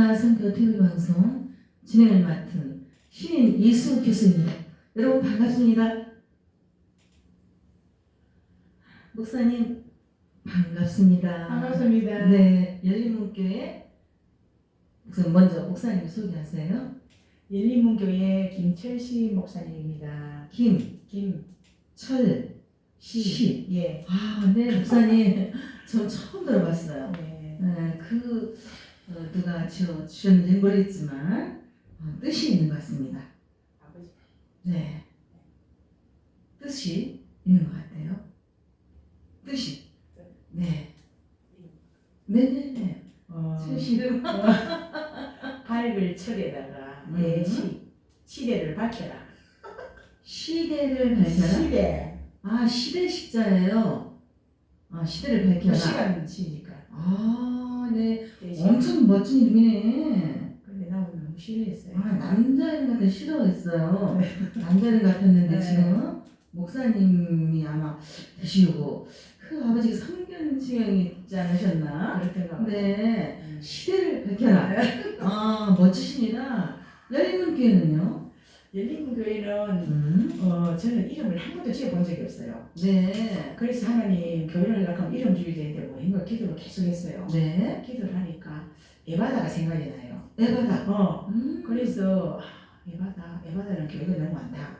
나선교 TV방송 진행을 맡은 신인 이승 교수입니다. 여러분 반갑습니다. 목사님 반갑습니다. 반갑습니다. 네, 열린문교회 목사님 먼저 목사님 소개하세요. 열린문교회 김철시 목사님입니다. 김철시. 예. 아, 네, 목사님 저 처음 들어봤어요. 네. 네, 누가 지었는지 모르겠지만 뜻이 있는 것 같습니다. 아버지. 네, 뜻이 있는 것 같아요. 뜻이. 네, 네네네. 철시름. 밝을 철에다가 음. 내 시대를 밝혀라. 시대를 밝혀라. 시대. 아, 시대 시자예요. 아, 시대를 밝혀라. 시간 시니까. 아, 네. 대신. 엄청 멋진 이름이네. 근데 나 오늘 너무 싫어했어요. 아, 남자인 같아 싫어했어요. 남자인 같았는데 네. 지금 목사님이 아마 되시고 그 아버지가 성견지경이 있지 않으셨나? 그렇던가 봐요. 네. 시대를 밝혀라. 아, 멋지십니다. 열린문교회는요? 열린문교회는 저는 이름을 한 번도 지어본 적이 없어요. 네. 그래서 하나님 교회를 하려고 하면 이름주의자인데 뭐 이거 기도를 계속 했어요. 네. 기도를 하니까 에바다가 생각이 나요. 에바다. 그래서 에바다는 교회가 너무 많다.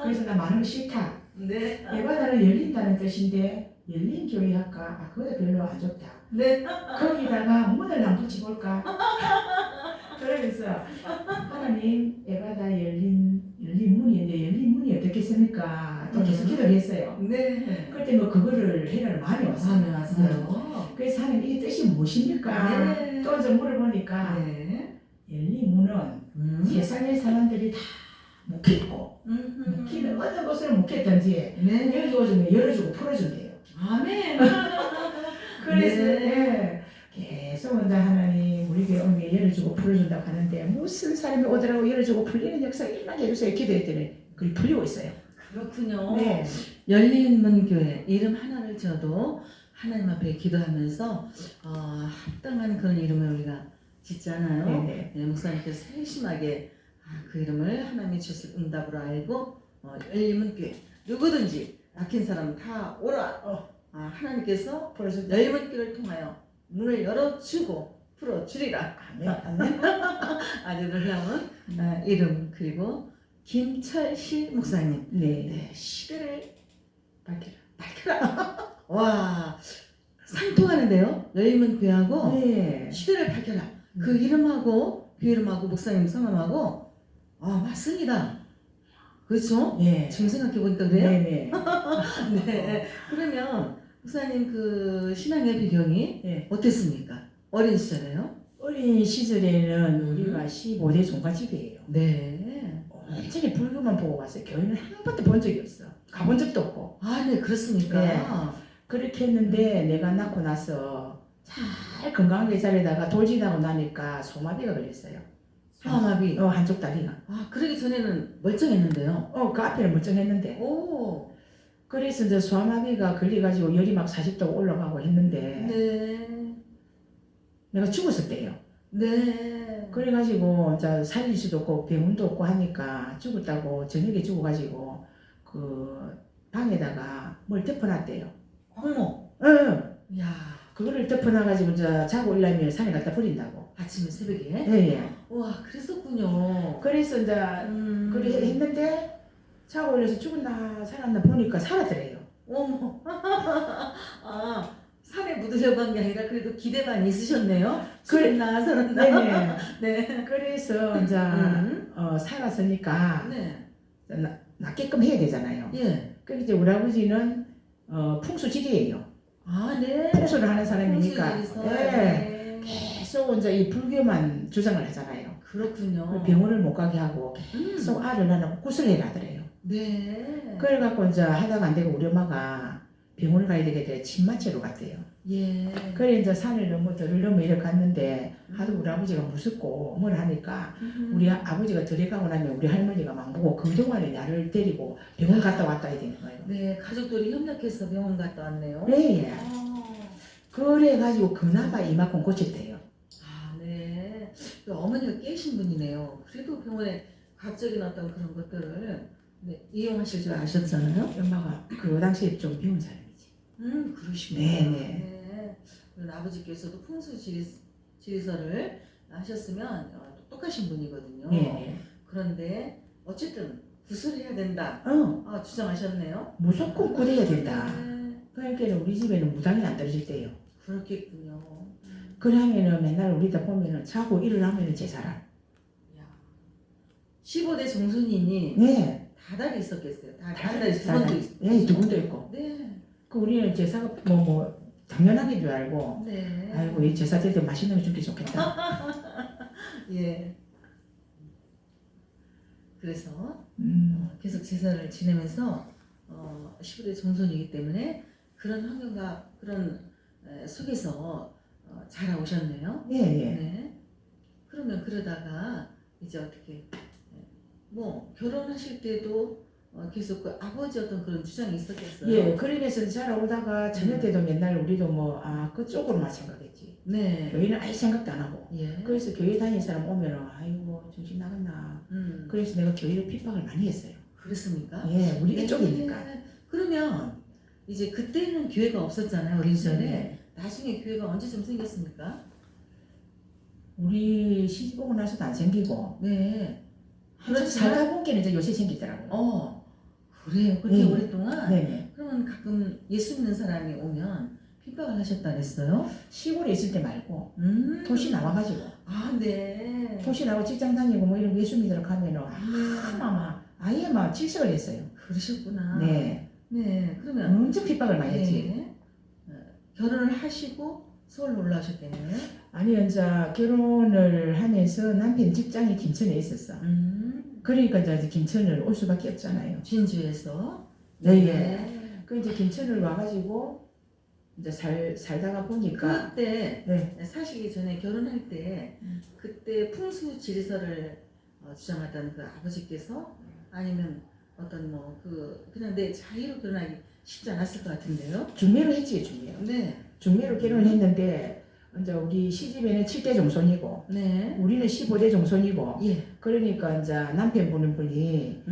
그래서 나 많은 거 싫다. 네. 에바다는 열린다는 뜻인데 열린 교회 할까? 그거도 별로 안 좋다. 네. 거기다가 문을 안 붙여볼까? 그러면서 하나님 에바다 열린 문이었는데 열린 문이 어떻겠습니까? 또 계속 기도를 했어요. 네. 그때 뭐 그거를 해라는 마음이 왔어요. 마음에 왔어요. 그래서 하나님 이 뜻이 무엇입니까? 네. 또 좀 물어보니까 네. 열린 문은 세상의 사람들이 다 묵혔고 묵히는 어느 것으로 묵혔든지 네. 열어주면 열어주고 풀어준대요. 아멘. 그래서 네. 계속 혼자 하나님 우리 교회 오면 열어주고 풀어준다고 하는데 무슨 사람이 오더라고 열어주고 풀리는 역사가 일어나게 해주세요. 기도했더니 그게 풀리고 있어요. 그렇군요. 네. 열린문교회 이름 하나를 지어도 하나님 앞에 기도하면서 합당한 그런 이름을 우리가 짓잖아요. 네네. 네, 목사님께서 세심하게 그 이름을 하나님이 주실 응답으로 알고 열린문교회 누구든지 막힌 사람 다 오라. 하나님께서 열린문교회를 통하여 문을 열어주고 풀어주리라. 아멘. 아멘. 아주 놀라운 이름 그리고 김철시 목사님. 네. 네, 시대를 밝혀라. 밝혀라. 와, 상통하는데요. 열린문교회하고 네. 시대를 밝혀라. 그 이름하고 그 이름하고 목사님 성함하고 맞습니다. 그렇죠? 네. 지금 생각해 보니까 그래요. 네네. 네. 그러면 목사님 그 신앙의 배경이 네. 어땠습니까? 어린 시절에요? 어린 시절에는 우리가 15대 종갓집이에요. 네. 완전히 불교만 보고 왔어요. 교회는 한 번도 본 적이 없어. 가본 적도 없고. 아, 네, 그렇습니까? 네. 그렇게 했는데 내가 낳고 나서 잘 건강하게 자라다가 돌진하고 나니까 소마비가 걸렸어요. 소아마비. 한쪽 다리가. 그러기 전에는 멀쩡했는데요. 그 앞에는 멀쩡했는데. 오. 그래서 이제 소아마비가 걸려가지고 열이 막 40도 올라가고 했는데 네. 내가 죽었을 때요. 네. 그래가지고 이제 살릴 수도 없고 병원도 없고 하니까 죽었다고 저녁에 죽어가지고 그 방에다가 뭘 덮어놨대요. 어머. 응. 야. 그거를 덮어놔가지고 이제 자고 일어나면 산에 갖다 버린다고. 아침에 새벽에? 예. 와, 그랬었군요. 그래서 이제 그래 했는데 자고 일어나서 죽었나 살았나 보니까 살았더래요. 어머. 산에 묻으려고 한 게 아니라 그래도 기대반이 있으셨네요. 그랬나 살았나? 네네. 네. 그래서 이제 살았으니까 네. 낫게끔 해야 되잖아요. 예. 그래서 이제 우리 아버지는 풍수지리예요. 네. 풍수를 하는 사람이니까 풍수지리에서. 예. 네. 계속 이제 이 불교만 주장을 하잖아요. 그렇군요. 병원을 못 가게 하고 계속 알을 낳고 구슬해라 하더래요. 네. 그래갖고 이제 하다가 안 되고 우리 엄마가 병원을 가야 되겠대 침마체로 갔대요. 예. 그래 이제 산을 넘어 들을 넘어 이렇게 갔는데 하도 우리 아버지가 무섭고 뭘 하니까 우리 아버지가 들어가고 나면 우리 할머니가 막 보고 그동안에 나를 데리고 병원 갔다 왔다 해야 되는 거예요. 네, 가족들이 협력해서 병원 갔다 왔네요. 네. 그래가지고 그나마 이만큼 고쳤대요. 네. 그 어머니가 깨신 분이네요. 그래도 병원에 과학적인 어떤 그런 것들을 네, 이용하실 줄 아셨잖아요. 엄마가 그 당시에 좀 배운 사람이지. 그러시구나. 네네. 네. 그리고 아버지께서도 지리설을 하셨으면 똑똑하신 분이거든요. 네네. 그런데 어쨌든 구술해야 된다. 주장하셨네요. 무조건 꿀해야 된다. 네. 그러니까 우리 집에는 무당이 안 떨어질 때요. 그렇겠군요. 그러면은 맨날 우리다 보면은 자고 일어나면은 제사라. 야. 15대 종손이니 네. 다달이 있었겠어요. 다달이 두 번도 있었어요. 네, 두 번도 있고. 네. 그 우리는 제사가 뭐 당연하게 줄 알고. 네. 아이고 이 제사 때 맛있는 거 주기 좋겠다. 예. 그래서 계속 제사를 지내면서 15대 종손이기 때문에 그런 환경과 그런 속에서 자라오셨네요. 예, 예. 네. 그러면 그러다가 이제 어떻게 뭐 결혼하실 때도 계속 그 아버지 어떤 그런 주장이 있었겠어요. 예, 그러면서 자라오다가 저녁 때도 맨날 우리도 뭐 그쪽으로만 생각했지. 네. 교회는 아예 생각도 안 하고. 예. 그래서 교회 다니는 사람 오면은 아이고 정신 나갔나. 그래서 내가 교회를 핍박을 많이 했어요. 그랬습니까? 예, 우리 네. 이쪽이니까. 그러면 이제 그때는 교회가 없었잖아요. 어린 시절에. 네. 나중에 교회가 언제쯤 생겼습니까? 우리 시집 오고 나서도 안 생기고. 네. 그래서 살다 보니까 이제 요새 생기더라고요. 그래요. 그렇게 네. 오랫동안? 네네. 그러면 가끔 예수 믿는 사람이 오면 핍박을 하셨다 그랬어요? 시골에 있을 때 말고 도시 나와가지고. 네. 도시 나와 직장 다니고 뭐 이런 예수 믿으러 가면은 아예 막 질색을 했어요. 그러셨구나. 네. 네. 그러면 엄청 핍박을 많이 했지. 네. 결혼을 하시고 서울로 올라오셨대요. 아니 이제 결혼을 하면서 남편 직장이 김천에 있었어. 그러니까 이제 김천을 올 수밖에 없잖아요. 진주에서. 네. 그 이제 김천을 와가지고 이제 살다가 보니까 그때 네. 사시기 전에 결혼할 때 그때 풍수 지리설을 주장하던 그 아버지께서 아니면 어떤 뭐 그냥 내 자유로 결혼하기 쉽지 않았을 것 같은데요. 중매로 했지 중매로. 네. 중매로 결혼을 했는데 이제 우리 시집에는 7대 종손이고 네. 우리는 15대 종손이고 예. 그러니까 이제 남편 보는 분이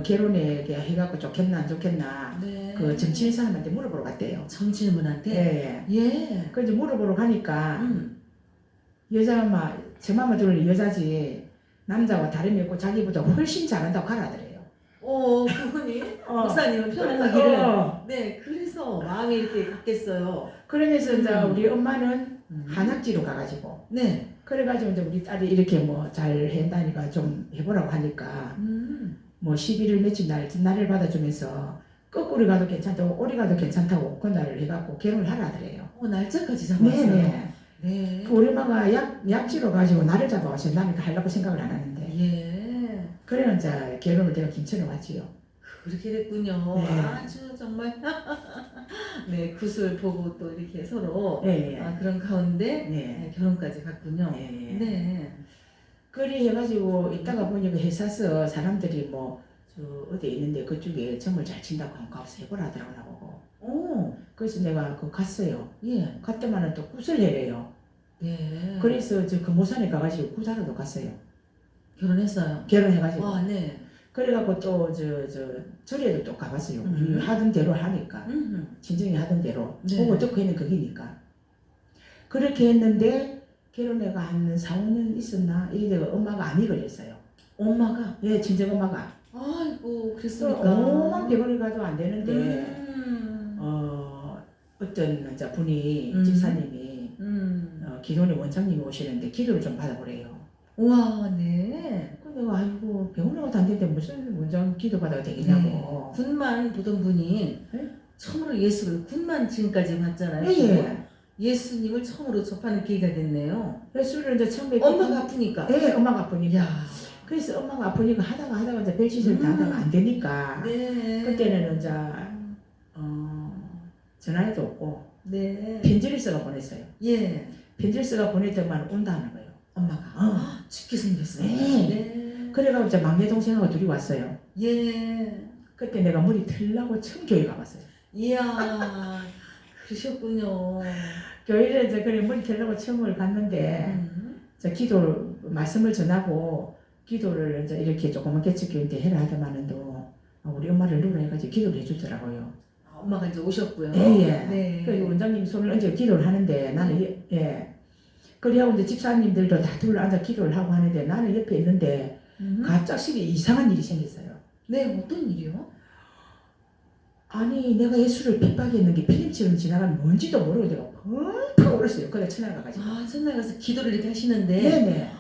결혼에 해갖고 좋겠나 안 좋겠나 네. 그 정치인 사람한테 물어보러 갔대요. 정치인분한테. 예. 예. 그 이제 물어보러 가니까 여자만 저만만 들으는 여자지 남자와 다름이 없고 자기보다 훨씬 잘한다고 가라더래요. 그분이 목사님은 편안하기를. 네. 그래서 마음이 이렇게 갔겠어요. 그러면서 이제 우리 엄마는 한학지로 가가지고 네. 그래가지고 이제 우리 딸이 이렇게 뭐 잘 한다니까 좀 해보라고 하니까 뭐 11월 며칠 날을 받아주면서 거꾸로 가도 괜찮다고 오리 가도 괜찮다고 그 날을 해갖고 결혼을 하라 하더래요. 날짜까지 잡았어요. 네네. 네. 우리 엄마가 약지로 가지고 날을 잡아왔어요. 나는 하려고 생각을 안 하는데. 예. 그래 이제 결혼을 내가 김천에 왔지요. 그렇게 됐군요. 네. 아주 정말 네 구슬 보고 또 이렇게 서로 예. 그런 가운데 네. 결혼까지 갔군요. 예. 네. 그리 해가지고 있다가 보니까 회사서 사람들이 뭐 저 어디 있는데 그쪽에 점을 잘 친다고 하면 가서 해보라 하더라고 나보고. 그래서 내가 그 갔어요. 예. 갔더만은 또 구슬해래요. 네. 그래서 저 금호산에 가가지고 구사로도 갔어요. 결혼했어요. 결혼해가지고. 와, 네. 그래갖고 또 절에도 또 가봤어요. 우리 하던 대로 하니까. 친정이 하던 대로. 네. 보고 듣고 있는 거기니까. 그렇게 했는데 결혼해가 한 4, 5년 있었나? 이래가 엄마가 암이 걸렸어요. 엄마가? 예, 친정 엄마가. 아이고, 그래서 그랬으니까. 오만 병원을 가도 안 되는데 어떤 이제 분이 집사님이 기존의 원장님이 오시는데 기도를 좀 받아보래요. 와, 네. 근데 내가 아이고 병원에 가도 안 되는데 무슨 원장 기도 받아도 되겠냐고. 군만 보던 분이 네? 처음으로 예수를 군만 지금까지 봤잖아요. 예. 예수님을 처음으로 접하는 기회가 됐네요. 예수를 이제 처음에 엄마가 아프니까. 예, 엄마가 아프니까. 야. 그래서 엄마가 아프니까 하다가 이제 벨시술 다 하다가 안 되니까. 네. 그때는 이제 전화해도 없고 네. 편지를 써가 보냈어요. 예. 편지를 써가 보냈더만 온다 하는 거예요. 엄마가. 죽게 생겼어요. 네. 네. 그래가지고 이제 막내 동생하고 둘이 왔어요. 예. 그때 내가 머리 틀라고 처음 교회 가봤어요. 이야. 그러셨군요. 교회를 이제 그래 머리 틀라고 처음을 갔는데 기도 말씀을 전하고 기도를 이제 이렇게 조그맣게 찍기인데 해라 하더만은도 우리 엄마를 누구라 해가지고 기도를 해주더라고요. 엄마가 이제 오셨고요. 예예. 네. 그 원장님이 손을 얹어 기도를 하는데 나는 예. 그리하고 이제 집사님들도 다 둘러 앉아 기도를 하고 하는데 나는 옆에 있는데 갑자기 이상한 일이 생겼어요. 네, 어떤 일이요? 아니 내가 예수를 핍박했는 게 필름처럼 지나가면 뭔지도 모르고 내가 펑펑 울었어요. 그래 천안 가가지고. 아, 첫날 가서 기도를 이렇게 하시는데 네네.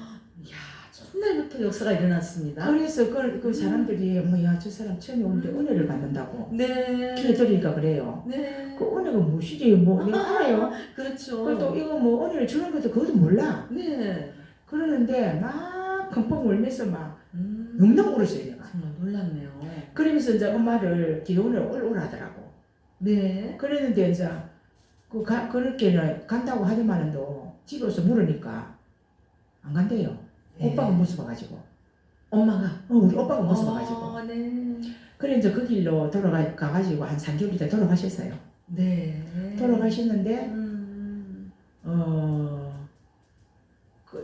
이야, 첫날부터 역사가 일어났습니다. 그래서 그 사람들이 뭐야 저 사람 처음에 오는데 은혜를 받는다고 네. 기도드리니까 그래요. 네. 그 은혜가 무엇이지 뭐 내가 알아요. 그렇죠. 그또 이거 뭐 은혜를 주는 것도 그것도 몰라. 네. 그러는데 막 펑펑 울면서 막 음. 웅덩 울었어요 내가. 정말 놀랍네요. 그러면서 이제 엄마를 기도원을 오라더라고. 네. 그랬는데 이제 그렇게는 간다고 하더만은도 집에 와서 물으니까 안 간대요. 네. 오빠가 무서워 가지고. 엄마가. 우리 오빠가 무서워 가지고. 네. 그래 이제 그 길로 가가지고 한 3개월 있다 돌아가셨어요. 네. 돌아가셨는데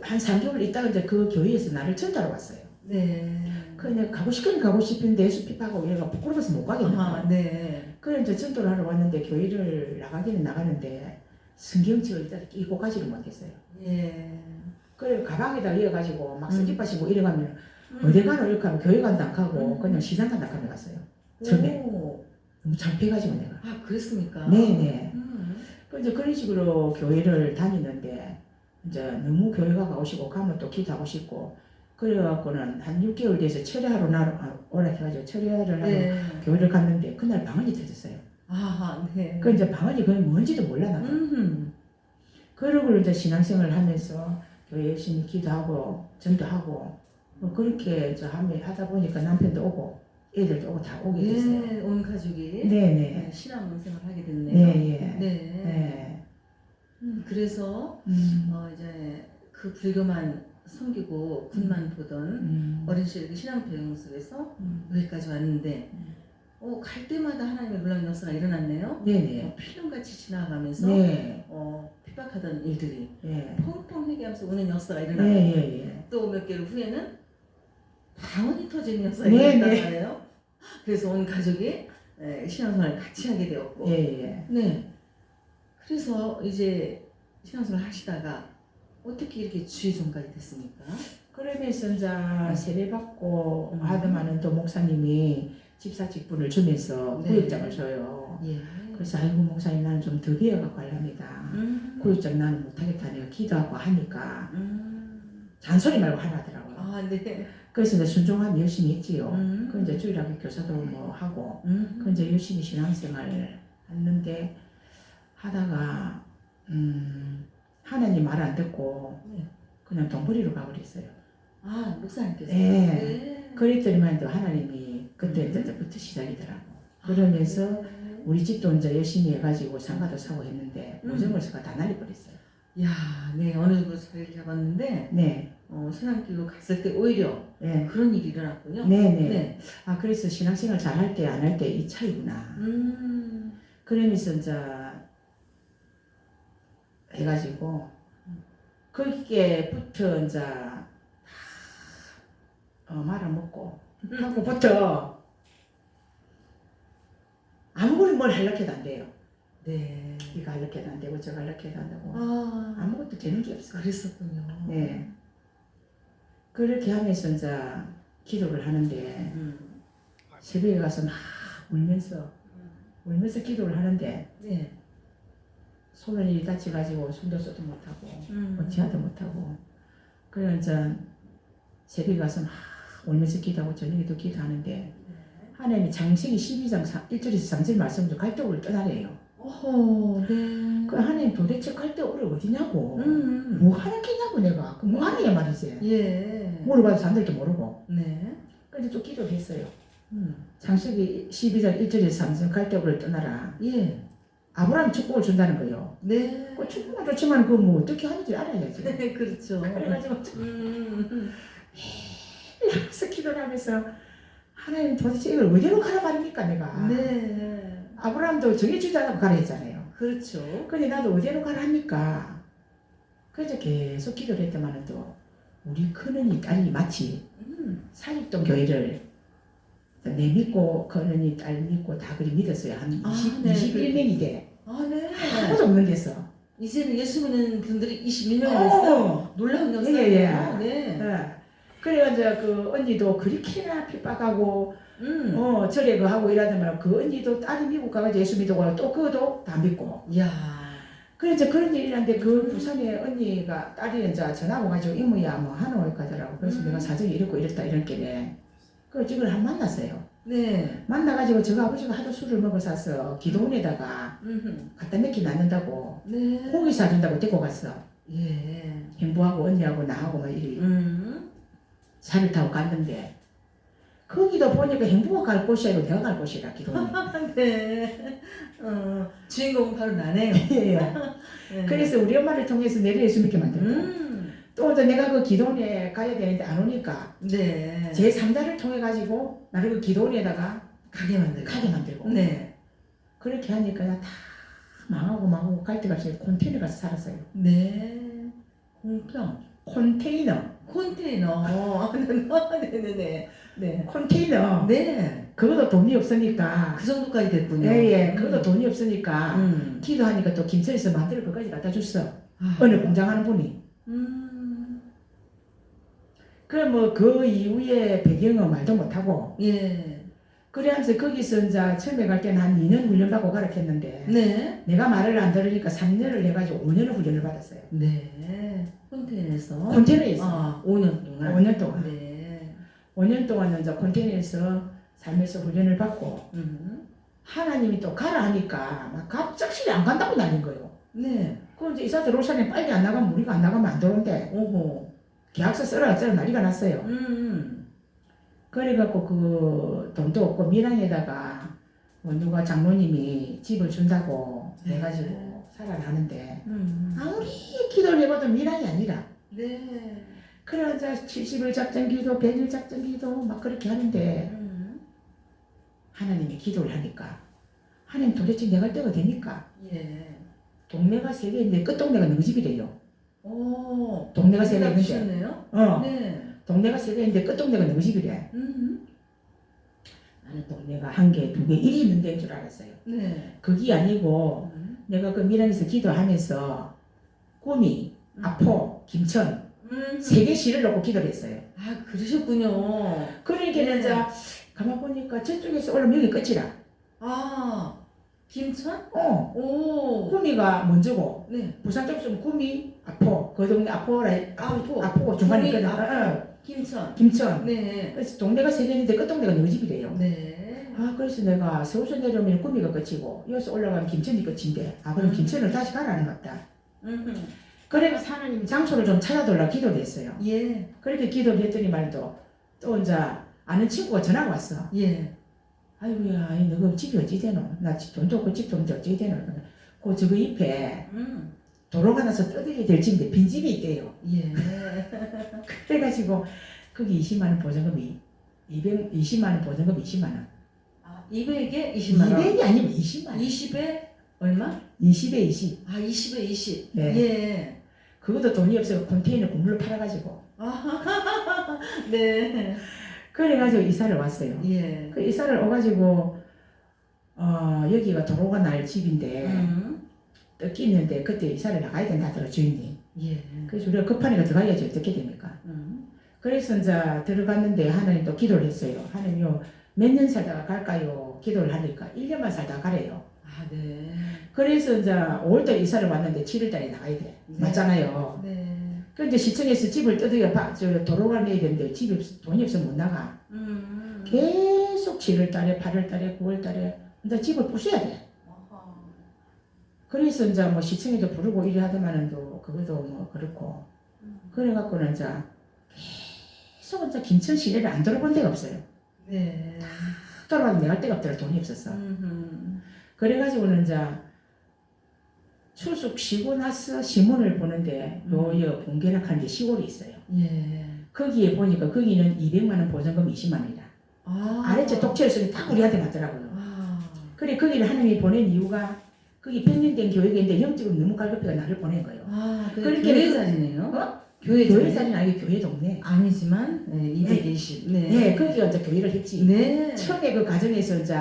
한 3개월 있다가 이제 그 교회에서 나를 전달로 왔어요. 네. 그냥 가고 싶긴 가고 싶은데 예수 핍하고 얘가 부끄러워서 못 가겠는 거야. 아, 네. 그래 이제 전도를 하러 왔는데 교회를 나가기는 나가는데 성경책을 일단 끼고 가지를 못했어요. 예. 그래 가방에다 이어가지고 막 쓰기 빠시고 이래가면 어디 가노 이렇게 하면 교회 간다 안 가고 그냥 시장 간다 하며 갔어요. 처음에 오. 너무 창피해가지고 내가. 아, 그랬습니까? 네네. 그 이제 그런 식으로 교회를 다니는데 이제 너무 교회가 가고 싶고 가면 또 기도하고 싶고 그래갖고는 한 6개월 뒤에서 철회하러 오라 해가지고 철회하러 나러 네. 교회를 갔는데 그날 방언이 터졌어요. 아, 네. 그 이제 방언이 그게 뭔지도 몰라 나도. 그러고 이제 신앙생활을 하면서 교회 열심히 기도하고 전도하고 뭐 그렇게 이제 하다 보니까 남편도 오고 애들도 오고 다 오게 됐어요. 네, 온 가족이 네네. 신앙생활 하게 됐네요. 네예. 네. 네. 그래서 이제 그 불교만 섬기고 군만 보던 어린 시절 신앙배영소에서 여기까지 왔는데 갈 때마다 하나님의 놀라운 역사가 일어났네요. 네네. 필름같이 지나가면서 네. 핍박하던 일들이 네. 펑펑 회개하면서 오는 역사가 일어나고 네. 또 몇 개월 후에는 방언이 터지는 역사가 네, 일어났단 말이에요. 그래서 온 가족이 신앙생활을 같이 하게 되었고 예. 네. 그래서 이제 신앙생활을 하시다가 어떻게 이렇게 주의종까지 됐습니까? 그러면서 이제 세례받고 하더만은 또 목사님이 집사 직분을 주면서 네. 구역장을 줘요. 예. 그래서 아이고 목사님 나는 좀 더 배워갖고 하랍니다. 구역장 나는 못하겠다 내가 기도하고 하니까 잔소리 말고 하라더라고요. 아, 네. 그래서 이제 순종하면 열심히 했지요. 그 그 이제 주일학교 교사도 뭐 하고 그 이제 열심히 신앙생활을 했는데 하다가 하나님 말 안 듣고 네. 그냥 돈벌이로 가버렸어요. 아, 목사님께서. 네. 네. 그랬더니만 또 하나님이 그때 이제부터 시작이더라고. 그러면서 네. 우리 집도 이제 열심히 해가지고 상가도 사고 했는데 보증월세가 다 날려버렸어요. 야, 네. 어느 정도 자리를 잡았는데 네. 신앙길로 갔을 때 오히려 네. 그런 일이 일어났군요. 네네. 네. 아 그래서 신앙생활 잘할 때 안 할 때 이 차이구나. 그러면서 이제 해가지고 거기에부터 이제 말아먹고 하고부터 아무리 뭘 하려고 해도 안 돼요. 네. 이거 하려고 해도 안 되고 저거 하려고 해도 안 되고 아, 아무것도 되는 게 없어요. 그랬었군요. 네. 그렇게 하면서 이제 기도를 하는데 새벽에 가서 막 울면서 기도를 하는데 네. 손을 이 다쳐가지고 숨도 쏘도 못하고 어찌하도 못하고 그래 이제 새벽에 가서 막 울면서 기도하고 저녁에도 기도하는데 하나님이 장세기 12장 1절에서 3절 말씀 중 갈대오를 떠나래요. 네. 그 하나님 도대체 갈대오를 어디냐고 뭐 하는 게냐고 내가 그 뭐 하느냐 말이지. 예. 물어봐도 사람들도 모르고 네. 그래서 또 기도했어요. 창세기 12장 1절에서 3절 갈대오를 떠나라. 예. 아브라함 축복을 준다는 거예요. 네. 그 축복은 좋지만 그 뭐 어떻게 하는지 알아야지. 네, 그렇죠. 그래가지고 그래서 기도를 하면서 하나님 도대체 이걸 어디로 가라 말입니까 내가. 네. 아브라함도 정해주지 않고 가라 했잖아요. 그렇죠. 근데 나도 어디로 가라 합니까? 그래서 계속 기도를 했더만은 또 우리 큰언니 딸이 마치 사육동 교회를 내믿고 큰언니 딸 믿고 다 그리 믿었어요. 한 21명이 돼. 아, 네. 아무도 없는 데서. 이제는 예수 믿는 분들이 21명이 됐어요. 놀라운 역사예요. 예, 예. 네. 그래가지고 그 언니도 그렇게나 핍박하고 절에 그 하고 이러더만 그 언니도 딸이 미국 가가지고 예수 믿고 또 그것도 다 믿고. 이야. 그래서 그런 일이 있는데 그 부산에 언니가 딸이 이제 전화 와가지고 이모야 뭐 하노이 가더라고. 그래서 내가 사정이 이렇고 이랬다 이렇게 그 지금 한 만났어요. 네. 만나가지고 저가 아버지가 하도 술을 먹어서 기도원에다가 갖다 넣기 놨는다고 네. 고기 사준다고 데리고 갔어. 예. 행부하고 언니하고 나하고 막 이리 차를 타고 갔는데 거기도 보니까 행부가 갈 곳이 아니고 내가 갈 곳이라 기도원이. 네. 주인공은 바로 나네요. 예. 네. 그래서 우리 엄마를 통해서 내를 예수 믿게 만들고 또 이제 내가 그 기도원에 가야 되는데 안 오니까 네. 제 3자를 통해 가지고 나를 그 기도원에다가 가게 만들고. 네. 그렇게 하니까 다 망하고 갈 데가 없어요. 컨테이너 가서 살았어요. 네. 공평. 컨테이너. 네네네. 네. 컨테이너. 네. 그것도 돈이 없으니까. 그 정도까지 됐군요. 예. 그것도 돈이 없으니까 기도하니까 또 김천에서 만들어 그까지 갖다 줬어. 어느 공장하는 분이. 그래 뭐 그 이후에 배경은 말도 못하고. 예. 그래서 거기서 이제 처음에 갈 때는 한 2년 훈련받고 가르쳤는데 네. 내가 말을 안 들으니까 3년을 해가지고 5년을 훈련을 받았어요. 네. 컨테이너에서. 컨테이너에서. 5년 동안. 5년 동안. 네. 5년 동안 이제 컨테이너에서 살면서 훈련을 받고 하나님이 또 가라 하니까 막 갑작스레 안 간다고 날린 거예요. 네. 그럼 이제 이사 들어오시면 빨리 안 나가면 우리가 안 나가면 안 들어온대. 오호. 계약서 써라 난리가 났어요. 그래갖고 그 돈도 없고 밀양에다가 뭐 누가 장로님이 집을 준다고 해가지고 살아라 하는데 아무리 기도를 해봐도 밀양이 아니라. 네. 그래 이제 70일 작전기도 100일 작전기도 막 그렇게 하는데 하나님이 기도를 하니까 하나님 도대체 내가 갈 때가 됩니까? 예. 동네가 3개인데 끝동네가 너희 집이래요. 오. 동네가 3개 있는데 네요. 네. 동네가 3개인데 끝동네가 너희 집이래. 나는 동네가 1개, 2개, 1이 있는 데인 줄 알았어요. 네. 그게 아니고 내가 그 밀양에서 기도하면서 구미, 아포, 김천 3개 시를 놓고 기도를 했어요. 아, 그러셨군요. 그러니까 네. 이제 가만 보니까 저쪽에서 올라오면 여기 끝이라. 아, 김천? 어. 오. 구미가 먼저고 네. 부산 쪽에서 구미, 아포, 그 동네 아포라 아포. 아포고 중간에 구미, 있거든. 아포. 김천. 김천. 네. 그래서 동네가 3개인데 끝동네가 너희 집이래요. 네. 아 그래서 내가 서울서 내려오면 구미가 끝이고 여기서 올라가면 김천이 끝인데 아 그럼 김천을 다시 가라는 것 같다. 그래서 하나님이 장소를 좀 찾아달라고 기도를 했어요. 예. 그렇게 기도를 했더니 말도 또 이제 아는 친구가 전화가 왔어. 예. 아이고야 너가 집이 어찌 되노? 나 돈도 없고 집도 없는데 어찌 되노? 그 저거 잎에 도로가 나서 떠들게 될 집인데 빈집이 있대요. 예. 그래가지고 거기 20만 원 보증금이 220만 원 보증금 20만 원. 아, 200에 20만 원. 200이 아니면 20만 원. 20에 얼마? 20에 20. 아, 20에 20. 네. 예. 그것도 돈이 없어서 컨테이너 국물로 팔아가지고. 아, 네. 그래가지고 이사를 왔어요. 예. 그 이사를 와가지고 여기가 도로가 날 집인데 떡이 있는데 그때 이사를 나가야 된다 하더라 주인이. 예. 그래서 우리가 급하니까 들어가야지 어떻게 됩니까? 그래서 이제 들어갔는데 하나님 또 기도를 했어요. 하나님요 몇 년 살다가 갈까요? 기도를 하니까 1년만 살다가 가래요. 아, 네. 그래서 이제 5월달에 이사를 왔는데 7월달에 나가야 돼. 네. 맞잖아요. 네. 그런데 시청에서 집을 뜯어야 도로가 내야 되는데 집이 돈이 없으면 못 나가. 계속 7월달에 8월달에 9월달에 이제 집을 부숴야 돼. 그래서 이제 뭐 시청에도 부르고 이래 하더만은 또 그것도 뭐 그렇고 그래갖고는 이제 계속 이제 김천 시내를 안 돌아본 데가 없어요. 네. 돌아봐도 내갈 데가 없더라 돈이 없었어. 그래가지고는 이제 추석 쉬고 나서 신문을 보는데 요여 봉계락하는 게 시골이 있어요. 예. 거기에 보니까 거기는 200만 원 보증금 20만 원이다. 아. 아래쪽 독채를 쓰니 다 우리한테 맞더라고요. 아. 그래 거기를 하나님이 보낸 이유가 그게 백년된 교회인데 영적으로 너무 갈급해가 나를 보낸 거예요. 아, 그렇게 교회 그- 자리네요. 어? 교회 교회 자리. 자리는 아니고 교회 동네. 아니지만 네, 220. 네. 네, 거기가 이제 교회를 했지. 네. 처음에 그 가정에서 이제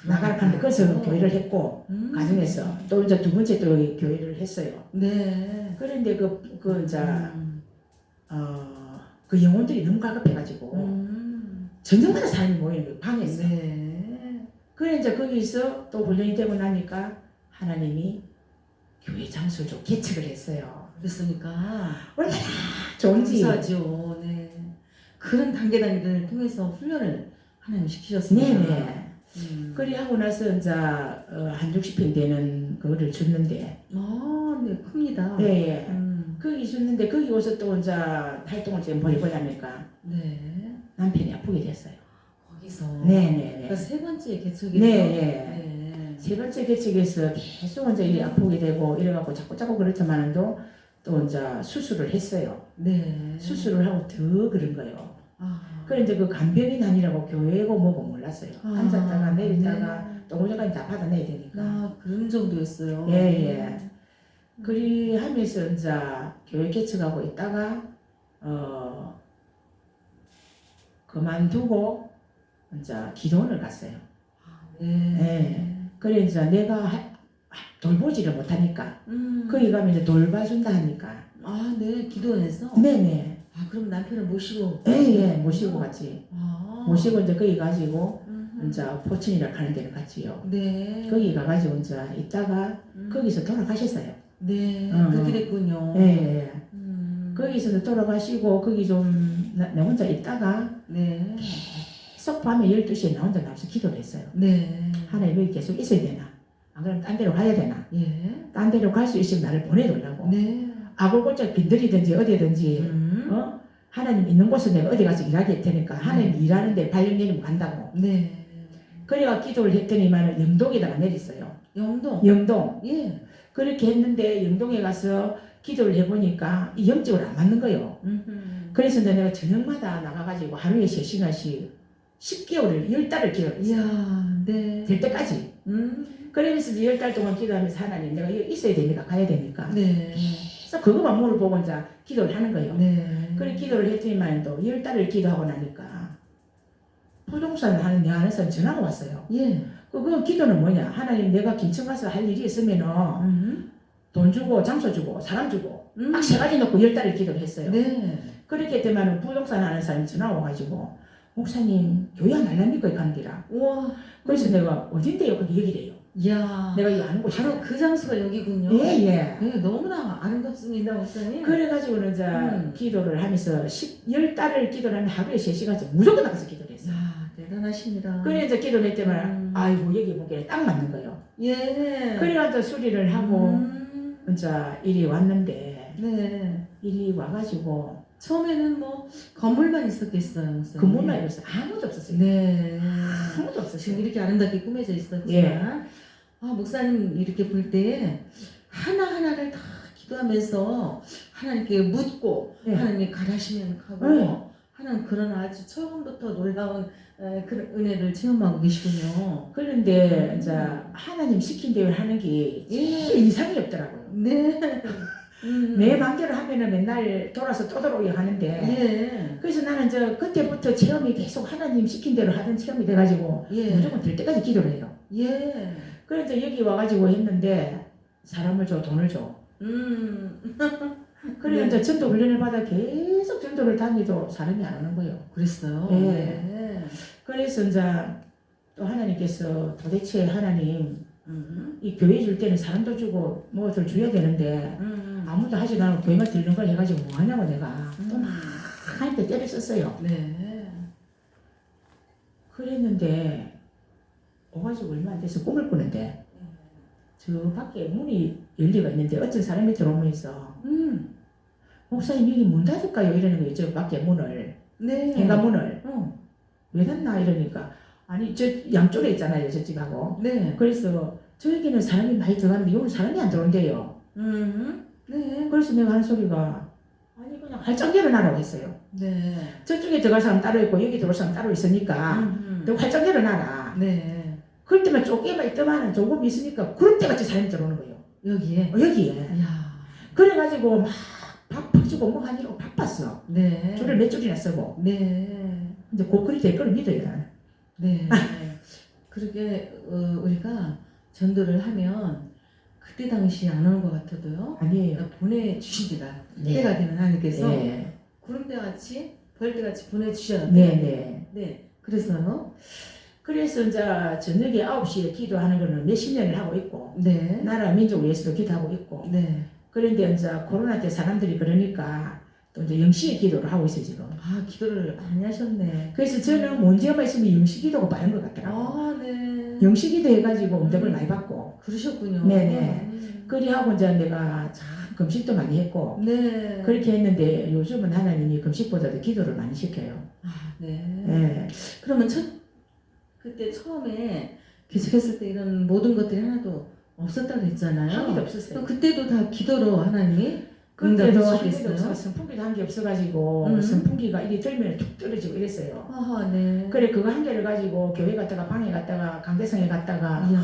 나가라 하는데 거기서 교회를 했고 가정에서 또 이제 두 번째 또 교회를 했어요. 네. 그런데 그 이제 그 영혼들이 너무 갈급해가지고 전쟁마다 사람이 모이는 거예요. 방에서. 네. 그래 이제 거기서 또 훈련이 되고 나니까 하나님이 교회 장소를 좀 개척을 했어요. 그랬으니까 얼마나 좋은지. 감사하죠. 네. 그런 단계를 통해서 훈련을 하나님 시키셨습니다. 네네. 그리 하고 나서 이제 한 60평 되는 그거를 줬는데. 아, 네, 큽니다. 네. 예. 거기 줬는데 거기 와서 또 이제 활동을 좀 벌이보려니까 네. 남편이 아프게 됐어요. 거기서. 네네네. 그러니까 세 번째 개척이죠. 네. 네. 세 번째 개척에서 계속 이제 일이 아프게 되고 이래갖고 자꾸 그렇지만도 또 이제 수술을 했어요. 네. 수술을 하고 더 그런 거예요. 아. 그래 이제 그 간병인 다니라고 교회고 뭐고 몰랐어요. 앉았다가 내렸다가 네. 또 오전까지 다 받아내야 되니까. 아, 그런 정도였어요. 예. 그리 하면서 이제 교회 개척하고 있다가 그만두고 이제 기도원을 갔어요. 네. 네. 그래 이제 내가 돌보지를 못하니까 거기 가면 이제 돌봐준다 하니까. 아, 네. 기도원에서? 네네. 아, 그럼 남편을 모시고? 예, 모시고 같이. 아. 모시고 이제 거기 가지고 이제 포천이라 가는 데를 갔지요. 네. 거기 가가지고 이제 있다가 거기서 돌아가셨어요. 네. 어. 그렇게 됐군요. 예. 거기서 돌아가시고 거기 좀 나 혼자 있다가 네. 계속 밤에 12시에 나 혼자 나와서 기도를 했어요. 네. 하나님 여기 계속 있어야 되나? 안 그러면 딴 데로 가야 되나? 예. 딴 데로 갈 수 있으면 나를 보내달라고. 네. 아골골짝 빈들이든지 어디든지 하나님 있는 곳에 내가 어디 가서 일하게 할 테니까 하나님 일하는데 발령내리면 간다고. 네. 그래가 기도를 했더니만 영동에다가 내렸어요. 영동. 영동. 예. 그렇게 했는데 영동에 가서 기도를 해보니까 이 영적으로 안 맞는 거예요. 그래서 이제 내가 저녁마다 나가가지고 하루에 3시간씩 10개월을 10달을 기도했어요. 이야, 네. 될 때까지. 그러면서 이제 10달 동안 기도하면서 하나님 내가 여기 있어야 되니까 가야 되니까. 네. 그래서 그것만 물어보고 이제 기도를 하는 거예요. 네. 그래 기도를 했더니만 또 10달을 기도하고 나니까 부동산 하는 내 아는 사람 전화가 왔어요. 예. 그 기도는 뭐냐? 하나님 내가 김천 가서 할 일이 있으면은 돈 주고 장소 주고 사람 주고 딱 3가지 놓고 10달을 기도를 했어요. 네. 그렇게 되면 부동산 하는 사람이 전화 와가지고 목사님 교회 안 할랍니까? 이렇게 하는 기라. 우와. 그래서 내가 어딘데요? 거기 여기래요. 이야. 내가 이거 아는 곳이 바로 그 장소가 여기군요. 예예. 네, 너무나 아름답습니다, 목사님. 그래가지고는 이제 기도를 하면서 10달을 기도를 하면 하루에 3시간씩 무조건 나가서 기도를 했어요. 야, 대단하십니다. 그래 이제 기도를 했더만 아이고 여기 보기에 딱 맞는 거예요. 예. 그래가지고 수리를 하고 이제 이리 왔는데 네. 이리 와가지고 처음에는 뭐 건물만 있었겠어요, 목사님. 건물만 있었어요. 아무도 없었어요. 네. 아무도 지금 없었어요. 이렇게 아름답게 꾸며져 있었지만, 예. 아, 목사님 이렇게 볼 때 하나하나를 다 기도하면서 하나님께 묻고, 네. 하나님이 가라시면 가고, 네. 하는 그런 아주 처음부터 놀라운 그런 은혜를 체험하고 계시군요. 그런데 이제 하나님 시킨 대로 하는 게 제일 이상이 없더라고요. 네. 내 맘대로 하면은 맨날 돌아서 또 돌아오게 하는데 예. 그래서 나는 저 그때부터 체험이 계속 하나님 시킨 대로 하던 체험이 돼가지고 예. 무조건 될 때까지 기도를 해요. 예. 그래서 여기 와가지고 했는데 사람을 줘 돈을 줘. 그래 네. 이제 전도 훈련을 받아 계속 전도를 다니도 사람이 안 오는 거예요. 그랬어요. 예. 네. 그래서 이제 또 하나님께서 도대체 하나님 이 교회 줄 때는 사람도 주고 뭐들 줘야 되는데 아무도 하지도 않고 교회만 들는 걸 해가지고 뭐 하냐고 내가 또 막 하나님께 때려 썼어요. 네. 그랬는데 오가지고 얼마 안 돼서 꿈을 꾸는데 저 밖에 문이 열리가 있는데 어떤 사람이 들어오면서 목사님 여기 문 닫을까요? 이러는 거예요. 저 밖에 문을 네. 현관문을 왜 닫나 이러니까 아니 저 양쪽에 있잖아요 저집하고 네. 그래서 저기는 사람이 많이 들어가는데 여기는 사람이 안 들어온대요. 네. 그래서 내가 하는 소리가 아니 그냥 활짝 열어놔라고 했어요. 네. 저쪽에 들어갈 사람 따로 있고 여기 들어올 사람 따로 있으니까 너 활짝 열어놔라. 네. 그럴 때만 쪼개만 있더만 조금 있으니까 구름대같이 사람이 들어오는 거예요. 여기에. 여기에. 이야. 그래가지고 막 밥 퍼주고 뭐 하느라고 바빴어. 네. 줄을 몇 줄이나 쓰고. 네. 이제 고퀄이 될 거를 믿어요 나는. 네. 그렇게 우리가 전도를 하면 그때 당시 안 오는 것 같아도요. 아니에요. 보내주시리라. 네. 때가 되면 하나님께서 네. 구름대같이 벌떼같이 보내주셔야 돼요. 네. 네. 그래서요. 그래서 이제 저녁에 9시에 기도하는 거는 몇십 년을 하고 있고 네. 나라 민족을 위해서도 기도하고 있고 네. 그런데 이제 코로나 때 사람들이 그러니까 또 이제 영시의 기도를 하고 있어요 지금. 아, 기도를 많이 하셨네. 그래서 저는 문제가 있으면 영시 기도가 빠른 것 같더라고요. 아, 네. 영시 기도 해가지고 응답을 많이 받고 그러셨군요. 네네. 그리하고 이제 내가 참 금식도 많이 했고 네. 그렇게 했는데 요즘은 하나님이 금식보다도 기도를 많이 시켜요. 아, 네. 네. 그러면 그때 처음에 개척했을 때 이런 모든 것들이 하나도 없었다고 했잖아요. 한 개도 또 없었어요. 그때도 다 기도로 하나님이 그때도 응답해 한 개도 주셨겠어요? 없어. 선풍기도 한 개 없어가지고 선풍기가 이리 들면 툭 떨어지고 이랬어요. 아하, 네. 그래 그거 한 개를 가지고 교회 갔다가 방에 갔다가 강대성에 갔다가 이야.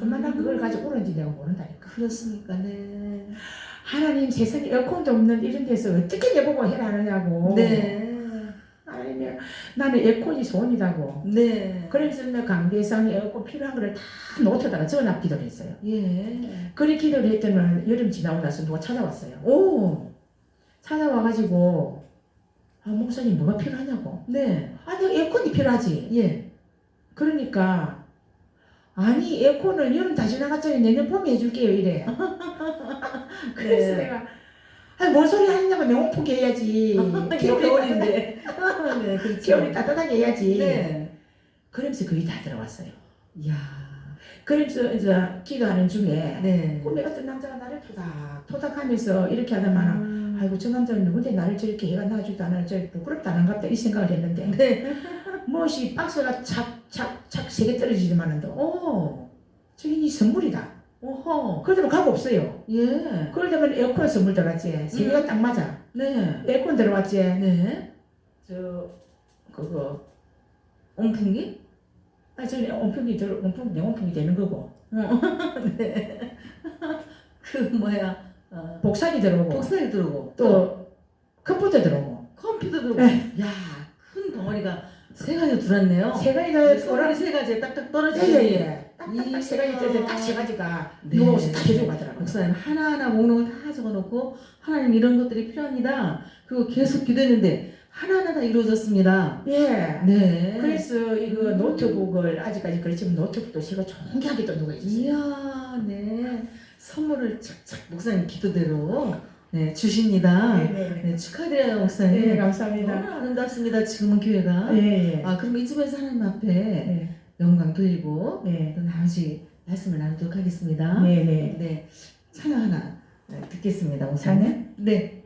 얼마나 그걸 가지고 오는지 내가 모른다니까. 그렇습니까, 네. 하나님 세상에 에어컨도 없는 이런 데서 어떻게 내보고 해라 하느냐고. 네. 하나님이 나는 에어컨이 소원이라고. 네. 그래서 내가 강대성에 에어컨 필요한 거를 다 노트에다가 적어놔 기도를 했어요. 예. 그렇게 기도를 했더니 여름 지나고 나서 누가 찾아왔어요. 오. 찾아와가지고 목사님 뭐가 필요하냐고. 네. 아니 에어컨이 필요하지. 예. 그러니까 아니 에어컨은 여름 다 지나갔잖아요. 내년 봄에 해줄게요 이래. 그래서 네. 내가 아니 뭔 소리 하냐고 내 온풍기 해야지. 겨울인데. 네, 그렇죠. 겨울이 따뜻하게 해야지. 네. 그러면서 그게 다 들어왔어요. 이야. 그래서 이제 기도하는 중에 네. 꿈에 어떤 남자가 나를 토닥토닥하면서 이렇게 하다만 아이고 저 남자는 누군데 나를 저렇게 해가 놔주도 않아 저 부끄럽다 안 갑다 이 생각을 했는데 네. 무엇이 박스가 착착착 세 개 떨어지지만은도 오. 저게 네 선물이다. 오호. 그러면 값 없어요. 예. 그럴 때면 에어컨 선물 들어갔지. 세 개가 딱 맞아. 네. 에어컨 들어갔지. 네. 그거 온풍기? 아니 저는 내 온풍기 되는 거고 네. 그 뭐야. 복사기 들어오고 복사기 들어오고 또 컴퓨터 들어오고 컴퓨터 들어오고. 네. 야, 큰 덩어리가 세 가지 들었네요. 세 가지 다 소라리 세 가지에 딱딱 떨어지는. 예예예. 딱딱딱 세 가지 들었는데 딱 세 가지가 네. 누워서 다 해주고 가더라고요. 목사님 하나하나 목록을 다 적어놓고 하나님 이런 것들이 필요합니다. 그리고 계속 기도했는데 하나하나 다 이루어졌습니다. 예. 네. 그래서 이거 노트북을 아직까지 그렇지만 노트북도 제가 존귀하게 또 누가 있었어요. 이야, 네. 선물을 착착 목사님 기도대로 네, 주십니다. 네네. 네, 축하드려요, 목사님. 네, 너무 감사합니다. 아름답습니다. 지금은 교회가. 예, 예. 아, 그럼 이쯤에서 하나님 앞에 네, 영광 돌리고 네, 또 나머지 말씀을 나누도록 하겠습니다. 네, 네. 네, 찬양 하나 듣겠습니다, 목사님. 찬양? 네.